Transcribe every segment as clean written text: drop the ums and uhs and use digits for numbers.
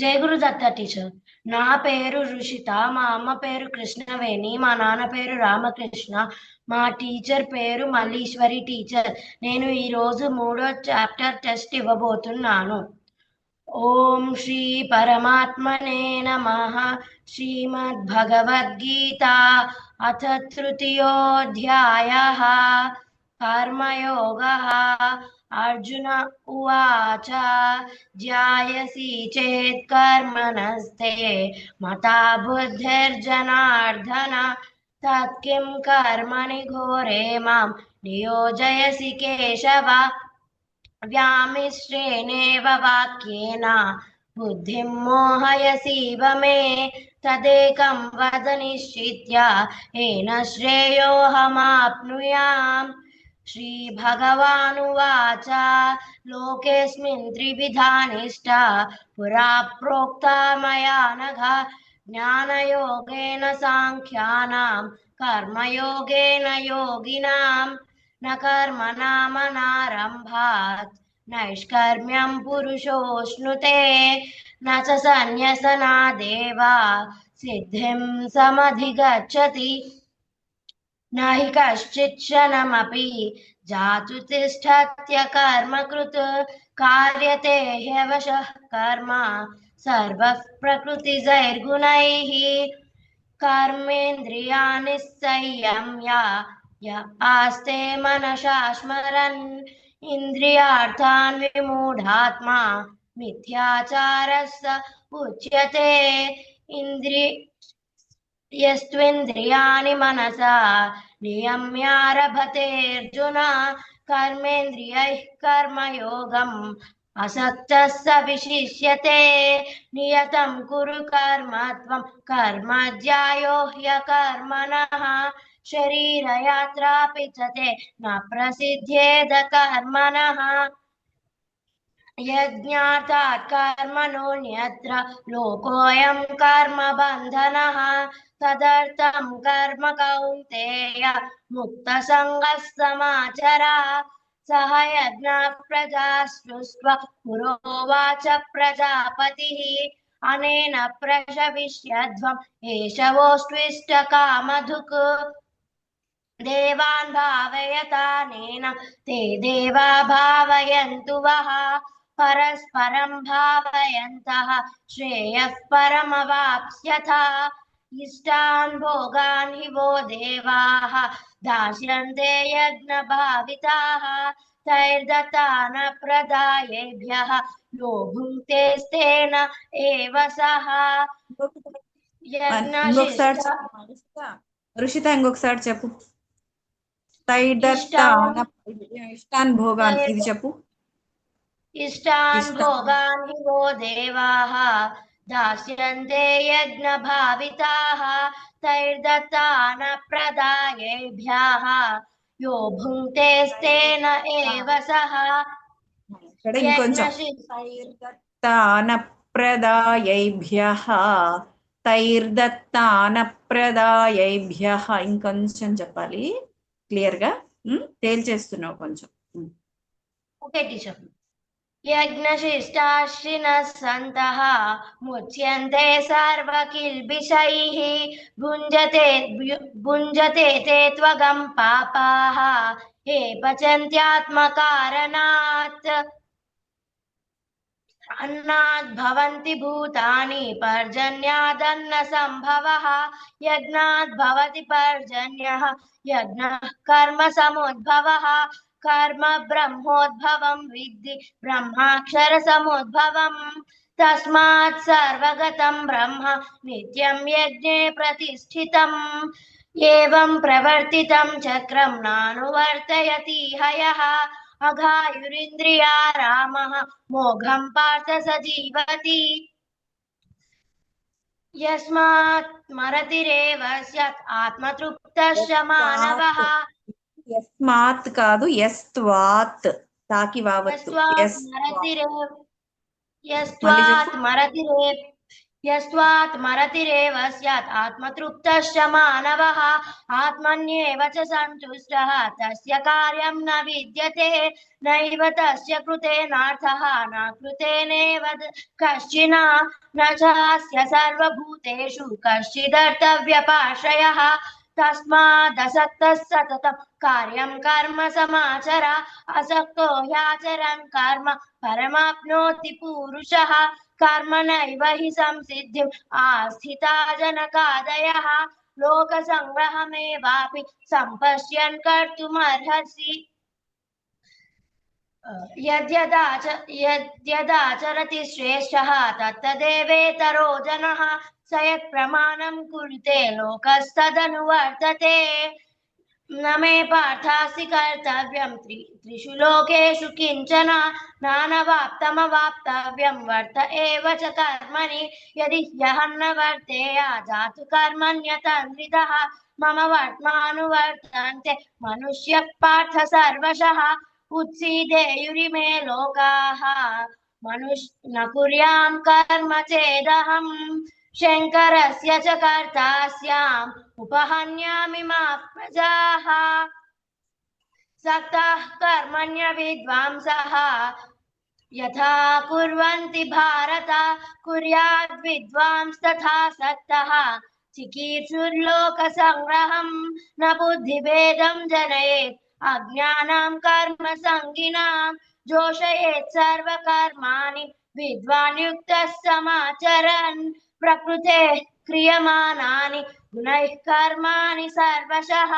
జై గురు దత్త టీచర్. నా పేరు రుషిత, మా అమ్మ పేరు కృష్ణవేణి, మా నాన్న పేరు రామకృష్ణ, మా టీచర్ పేరు మల్లీశ్వరి టీచర్. నేను ఈరోజు 3వ చాప్టర్ టెస్ట్ ఇవ్వబోతున్నాను. ఓం శ్రీ పరమాత్మనే నమః. శ్రీమద్భగవద్గీత అథ తృతీయోऽధ్యాయः कर्मयोगः। अर्जुन उवाच ध्यायसि चेत् कर्मणस्ते मता बुद्धिर्जनार्दन तत्किं कर्मणि घोरे मां नियोजयसि केशव। व्यामिश्रेणेव वाक्येन बुद्धिं मोहयसीव मे तदेकं वद निश्चित्य येन श्रेयोऽहमाप्नुयाम्। श्रीभगवानुवाच लोकेऽस्मिन् त्रिविधा निष्ठा पुरा प्रोक्ता मया नघ ज्ञानयोगेन साङ्ख्यानां कर्मयोगेन योगिनां न कर्मणामनारम्भात् नैष्कर्म्यं पुरुषोऽश्नुते न च सन्न्यसनादेव सिद्धिं समधिगच्छति न हि कश्चित् क्षणमपि जातु तिष्ठत्य कर्मकृत् कार्यते ह्यवशः कर्म सर्वः प्रकृतिजैर्गुणैः कर्मेन्द्रियाणि संयम्य य आस्ते मनसा स्मरन् इन्द्रियार्थान् विमूढात्मा मिथ्याचारः स उच्यते। यस्त्विन्द्रियाणि मनसा नियम्यारभतेऽर्जुन कर्मेन्द्रियैः कर्मयोगम् असक्तः स विशिष्यते। नियतं कुरु कर्म त्वं कर्म ज्यायो ह्यकर्मणः शरीरयात्रापि च ते न प्रसिद्ध्येद कर्मणः। यज्ञार्थात् कर्मणोऽन्यत्र लोकोऽयं कर्मबन्धनः तदर्थं कर्म कौन्तेय मुक्तसङ्गः समाचर। सह यज्ञः प्रजा सृष्ट्वा पुरोवाच प्रजापतिः अनेन प्रशविष्यध्वम् एषवोऽष्ट्विष्टकामधुक् देवान् भावयतानेन ते देवा भावयन्तु वः परस्परं भावयन्तः श्रेयः परमवाप्स्यथ। इष्टान् भोगान् हि वो देवाः दास्यन्ते यज्ञभाविताः तैर्दत्तान प्रदायेभ्यः यो भुङ्क्तेस्तेन एव सः। ఇంకొకసారి రుషిత ఇంకొకసారి చెప్పు. ఇష్టాన్ భోగాన్ ఇది చెప్పు. इष्टान् भोगान् हि वो देवाः दास्यन्ते यज्ञभाविताः तैर्दत्तान प्रदायेभ्यः यो भुङ्क्तेस्तेन एव सः। ఇంకొంచెం తైర్దత్తాన ప్రదాయైభ్యః తైర్దత్తాన ప్రదాయైభ్యః ఇంకొంచెం చెప్పాలి క్లియర్ గా. తేల్చేస్తున్నావు కొంచెం. Okay teacher. यज्ञशिष्टाश्रिनः सन्तः मुच्यन्ते सर्वकिल्बिषैः भुञ्जते ते त्वगं पापाः ये पचन्त्यात्मकारणात् अन्नात् भवन्ति भूतानि पर्जन्यादन्नसम्भवः यज्ञात् भवति पर्जन्यः यज्ञः कर्म समुद्भवः कर्म ब्रह्मोद्भवं विद्धि ब्रह्माक्षर समुद्भवम् तस्मात् सर्वगतं ब्रह्म नित्यं यज्ञे प्रतिष्ठितम् एवं प्रवर्तितं चक्रं नानुवर्तयति हयः अघायुरिन्द्रिया रामः मोघं पार्थ स जीवति यस्मात् स्मरतिरेव स्यात् आत्मतृप्तश्च मानवः। యస్మాత్ కాదు యస్త్వాత్ తాకి వావత్తు. यस्त्वात् स्मरतिरेव यस्त्वात्मरतिरेव स्यात् आत्मतृप्तश्च मानवः आत्मन्येव च सन्तुष्टः तस्य कार्यं न विद्यते नैव तस्य कृतेनार्थः न कृतेनेव कश्चिन् न चास्य सर्वभूतेषु कश्चिदर्थव्यपाश्रयः तस्मादसक्तः सततं कार्यं कर्म समाचर असक्तो ह्याचरन् कर्म परमाप्नोति पूरुषः कर्मणैव हि संसिद्धिम् आस्थिता जनकादयः लोकसङ्ग्रहमेवापि सम्पश्यन् कर्तुमर्हसि यद्यदाचरति श्रेष्ठः तत्तदेवेतरो जनः स यत्प्रमाणं कुरुते लोकस्तदनुवर्तते न मे पार्थासि कर्तव्यं त्रिषु लोकेषु किञ्चन नानवाप्तमवाप्तव्यं वर्त एव च कर्मणि यदि ह्यहं न वर्तेया जातु कर्मण्यतन्द्रितः मम वर्त्मानुवर्तन्ते मनुष्यः पार्थ सर्वशः उत्सीदेयुरिमे लोकाः न कुर्यां कर्म चेदहम् शङ्करस्य च कर्ता स्याम् उपहन्यामि मा प्रजाः सक्ताः कर्मण्य विद्वांसः यथा कुर्वन्ति भारत कुर्याद् विद्वांस्तथा सक्तः चिकीर्षुर्लोकसङ्ग्रहं न बुद्धिभेदं जनयेत् अज्ञानां कर्म संगिनां जोषयेत् सर्वकर्माणि विद्वान् युक्तः समाचरन् प्रकृतेः क्रियमाणानि गुणैः कर्माणि सर्वशः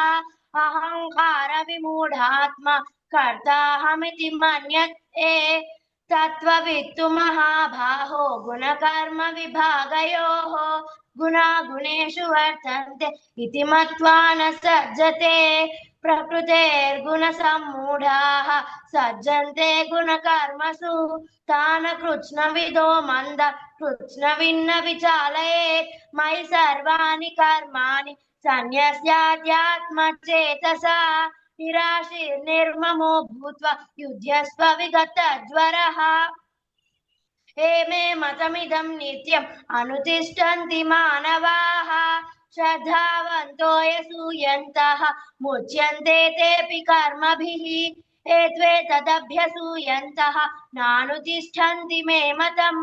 अहंकार विमूढात्मा कर्ताहमिति मन्यते तत्त्ववित्तु महाबाहो गुणकर्म विभागयोः गुणागुणेषु वर्तन्ते इति मत्वा न सज्जते प्रकृतेर्गुणसम्मूढाः सज्जन्ते गुणकर्मसु तान् कृत्स्नविदो मन्द कृत्स्नविन्न विचालयेत् मयि सर्वाणि कर्माणि सन्न्यस्याध्यात्मचेतसा निराशीर्निर्ममो भूत्वा युध्यस्व विगतज्वरः एमे मतमिदं नित्यम् अनुतिष्ठन्ति मानवाः श्रद्धावन्तो यसूयन्तः मुच्यन्ते तेऽपि कर्मभिः एत्वेतदभ्यसूयन्तः नानुतिष्ठन्ति मे मतम्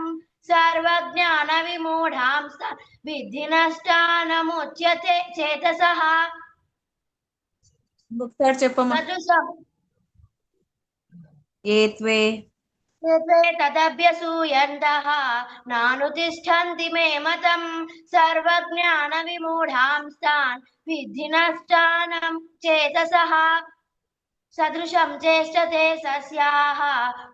सर्वज्ञानविमूढांस्त विद्धि नष्टानमुच्यते चेतसः ఒకసారి చెప్పమ్మా ఏత్వే तदभ्यसूयन्तः नानुतिष्ठन्ति मे मतम् सर्वज्ञानविमूढांस्तान् विद्धि नष्टानं चेतसः सदृशं चेष्टते सस्याः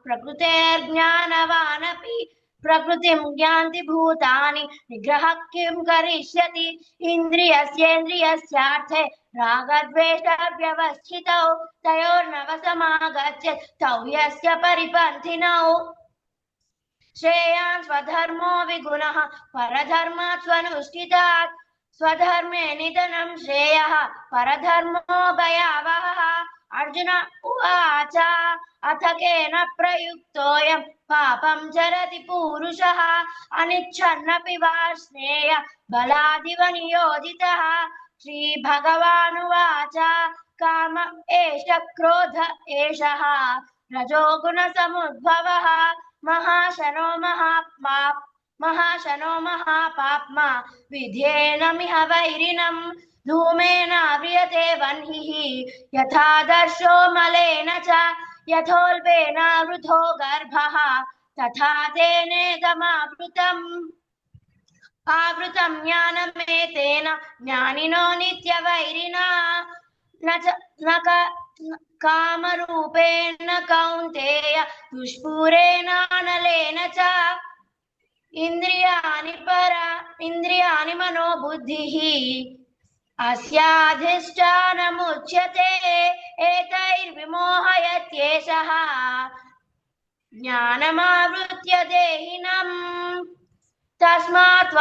प्रकृतेर्ज्ञानवानपि प्रकृतिं ज्ञान्ति भूतानि निग्रहः किं करिष्यति इन्द्रियस्येन्द्रियस्यार्थे रागद्वेषव्यवस्थितौ तयोर्नवसमागच्छेत् तौ यस्य परिपन्थिनौ श्रेयान् स्वधर्मो विगुणः परधर्मात् स्वनुष्ठितात् स्वधर्मे निधनं श्रेयः परधर्मो भयावहः अर्जुन उवाच अथ केन प्रयुक्तोऽयं पापं चरति पूरुषः अनिच्छन्नपि वार्ष्णेय बलादिव नियोजितः श्रीभगवानुवाच काम एष क्रोध एषः रजोगुणसमुद्भवः महाशनो महापाप्मा विध्येनमिह वैरिणम् धूमेनाव्रियते वह्निः यथादर्शो मलेन च यथोल्बेनावृतो गर्भः तथा तेनेदमावृतम् आवृतं ज्ञानमेतेन ज्ञानिनो नित्यवैरिणा न कामरूपेण कौन्तेय दुष्पूरेणानलेन च इन्द्रियाणि मनो बुद्धिः अस्याधिष्ठानमुच्यते एतैर्विमोहयत्येषः ज्ञानमावृत्य देहिनम् तस्मात्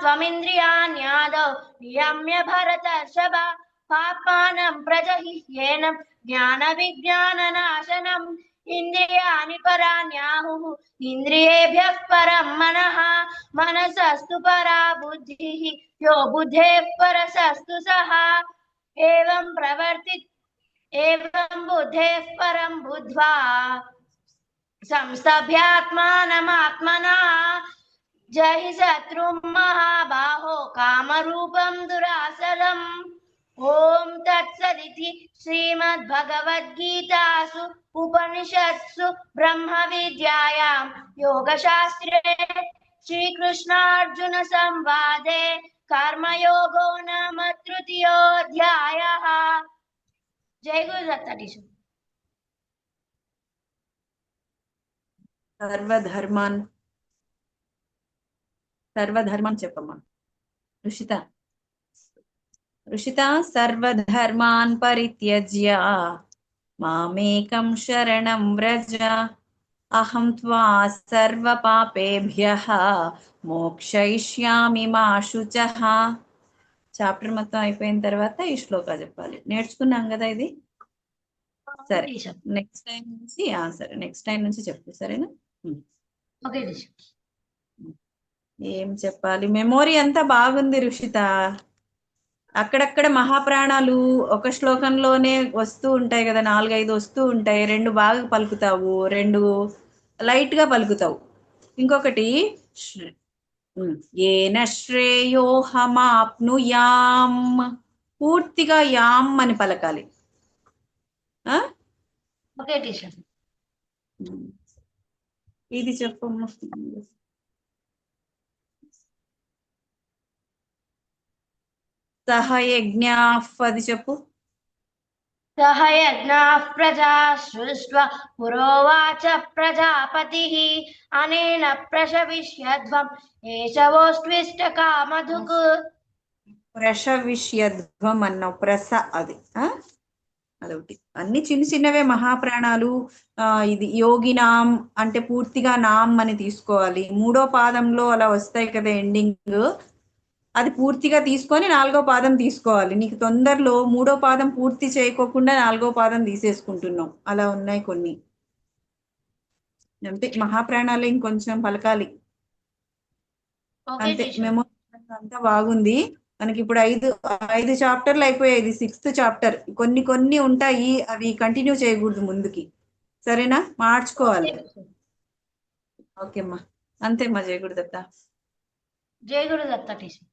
त्वमिन्द्रियाण्यादौ नियम्य भरतर्षभ पापानं प्रजहिह्येनं ज्ञानविज्ञाननाशनम् ఇంద్రియాణి పరాణ్యాహుః ఇంద్రియేభ్యః పరం మనః మనసస్తు పరా బుద్ధిః యో బుద్ధేః పరసస్తు సః ఏవం బుద్ధేః పరం బుద్ధ్వా సంస్థభ్యాత్మానమాత్మనా జహి శత్రుం మహాబాహో కామరూపం దురాసదం. ఓం తత్సదితి శ్రీమద్భగవద్గీతాసు ఉపనిషత్సు బ్రహ్మ విద్యాయాం యోగశాస్త్రే శ్రీకృష్ణార్జున సంవాదే కర్మయోగో నామ తృతీయోధ్యాయః. జై గురుదత్త టీచర్. సర్వధర్మాన్ చెప్పమ్మా. ఋషిత సర్వధర్మాన్ పరిత్యజ్య మామేకం శరణం వ్రజ అహం త్వా సర్వ పాపేభ్యః మోక్షయిష్యామి మా శుచః. చాప్టర్ మొత్తం అయిపోయిన తర్వాత ఈ శ్లోక చెప్పాలి. నేర్చుకున్నాం కదా ఇది. సరే నెక్స్ట్ టైం నుంచి చెప్పు. సరేనా? Okay teacher. ఏం చెప్పాలి? మెమోరీ అంతా బాగుంది ఋషిత. అక్కడక్కడ మహాప్రాణాలు ఒక శ్లోకంలోనే వస్తూ ఉంటాయి కదా, 4-5 వస్తూ ఉంటాయి. 2 బాగా పలుకుతావు, 2 లైట్ గా పలుకుతావు. ఇంకొకటి ఏన శ్రేయోహమాప్నుయాం, పూర్తిగా యాం అని పలకాలి. Okay teacher. ఇది చెప్పమ్మా. సహయజ్ఞాః, అది చెప్పు. సహయజ్ఞాః ప్రజా సృష్ట్వా పురోవాచ ప్రజాపతిః అనేన ప్రశవిష్యధ్వం ఏషవోస్త్విష్ట కామధుక్. ప్రశవిష్యధ్వం అన్నావు. అది అదొకటి. అన్ని చిన్న చిన్నవే మహాప్రాణాలు. ఇది యోగినాం అంటే పూర్తిగా నాం అని తీసుకోవాలి. 3వ పాదంలో అలా వస్తాయి కదా ఎండింగ్, అది పూర్తిగా తీసుకొని 4వ పాదం తీసుకోవాలి. నీకు తొందరలో 3వ పాదం పూర్తి చేయకోకుండా 4వ పాదం తీసేసుకుంటున్నావు. అలా ఉన్నాయి కొన్ని. అంతే, మహాప్రాణాలు ఇంకొంచెం పలకాలి అంతే. మెమొరీ అంతా బాగుంది మనకి. ఇప్పుడు 5 చాప్టర్లు అయిపోయాయి. ఇది 6th చాప్టర్. కొన్ని ఉంటాయి, అవి కంటిన్యూ చేయకూడదు ముందుకి. సరేనా? మార్చుకోవాలి. ఓకేమ్మా. అంతేమ్మా. జయ గురుదత్త. జై గురుదత్త టీచర్.